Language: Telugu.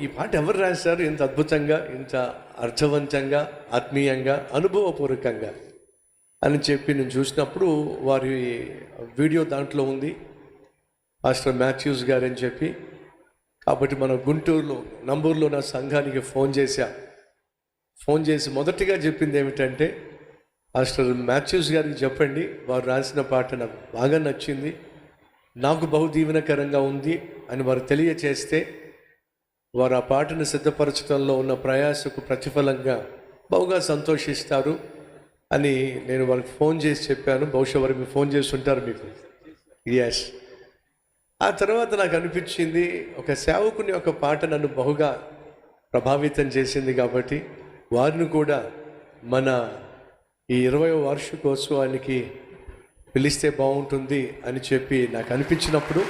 ఈ పాట ఎవరు రాశారు ఇంత అద్భుతంగా, ఇంత అర్థవంతంగా, ఆత్మీయంగా, అనుభవపూర్వకంగా అని చెప్పి నేను చూసినప్పుడు వారి వీడియో దాంట్లో ఉంది, పాస్టర్ మాథ్యూస్ గారు అని చెప్పి. కాబట్టి మన గుంటూరులో నంబూరులో నా సంఘానికి ఫోన్ చేసి మొదటిగా చెప్పింది ఏమిటంటే, పాస్టర్ మాథ్యూస్ గారికి చెప్పండి, వారు రాసిన పాట నాకు బాగా నచ్చింది, నాకు బహు దీవెనకరంగా ఉంది అని వారు తెలియచేస్తే, వారు ఆ పాటను సిద్ధపరచడంలో ఉన్న ప్రయాసకు ప్రతిఫలంగా బహుగా సంతోషిస్తారు అని నేను వారికి ఫోన్ చేసి చెప్పాను. బహుశా వారు మీకు ఫోన్ చేసి ఉంటారు మీకు. ఎస్. ఆ తర్వాత నాకు అనిపించింది, ఒక సేవకుని యొక్క పాట నన్ను బహుగా ప్రభావితం చేసింది కాబట్టి వారిని కూడా మన ఈ 20వ వార్షికోత్సవానికి పిలిస్తే బాగుంటుంది అని చెప్పి నాకు అనిపించినప్పుడు